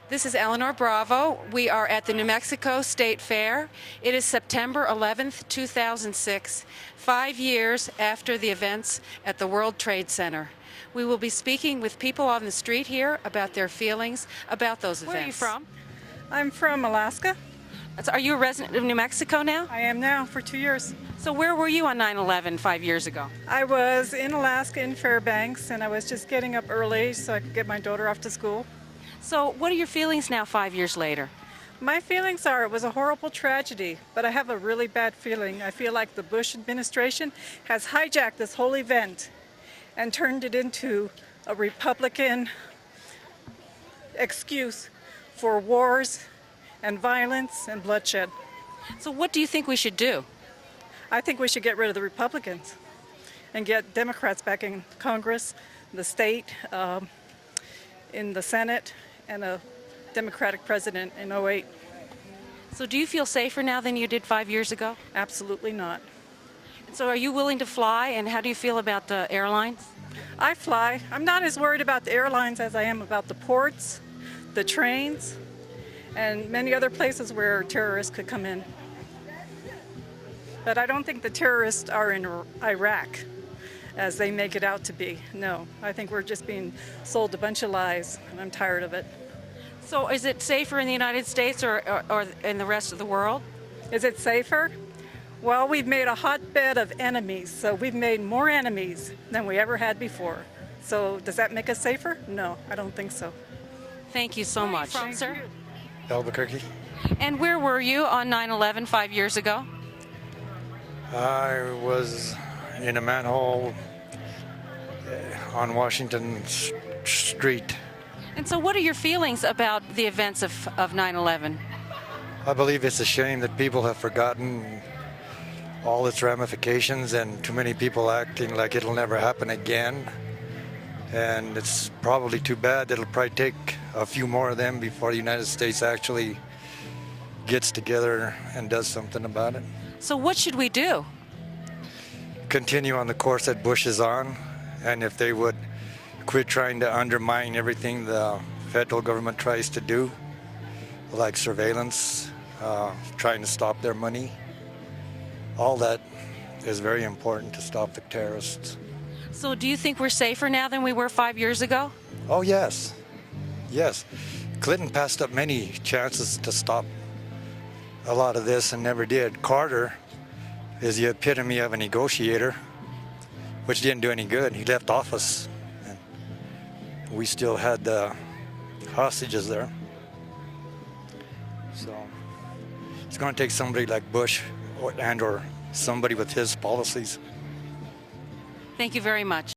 This is Eleanor Bravo. We are at the New Mexico State Fair. It is September 11th, 2006, 5 years after the events at the World Trade Center. We will be speaking with people on the street here about their feelings about those events. Where are you from? I'm from Alaska. Are you a resident of New Mexico now? I am now for 2 years. So where were you on 9/11 5 years ago? I was in Alaska in Fairbanks, and I was just getting up early so I could get my daughter off to school. So what are your feelings now 5 years later? My feelings are it was a horrible tragedy, but I have a really bad feeling. I feel like the Bush administration has hijacked this whole event and turned it into a Republican excuse for wars and violence and bloodshed. So what do you think we should do? I think we should get rid of the Republicans and get Democrats back in Congress, the state, in the Senate, and a Democratic president in '08. So do you feel safer now than you did 5 years ago? Absolutely not. So are you willing to fly, and how do you feel about the airlines? I fly. I'm not as worried about the airlines as I am about the ports, the trains, and many other places where terrorists could come in. But I don't think the terrorists are in Iraq, as they make it out to be. No, I think we're just being sold a bunch of lies, and I'm tired of it. So is it safer in the United States or in the rest of the world? Is it safer? Well, we've made a hotbed of enemies, so we've made more enemies than we ever had before. So does that make us safer? No, I don't think so. Thank you so much. Thank Sir? you. Albuquerque. And where were you on 9/11 5 years ago? I was in a manhole on Washington Street. And so what are your feelings about the events of 9/11? I believe it's a shame that people have forgotten all its ramifications and too many people acting like it'll never happen again. And it's probably too bad that it'll probably take a few more of them before the United States actually gets together and does something about it. So what should we do? Continue on the course that Bush is on, and if they would quit trying to undermine everything the federal government tries to do, like surveillance, trying to stop their money, all that is very important to stop the terrorists. So do you think we're safer now than we were 5 years ago? Oh yes, yes. Clinton passed up many chances to stop a lot of this and never did. Carter is the epitome of a negotiator, which didn't do any good. He left office, and we still had the hostages there. So it's going to take somebody like Bush or somebody with his policies. Thank you very much.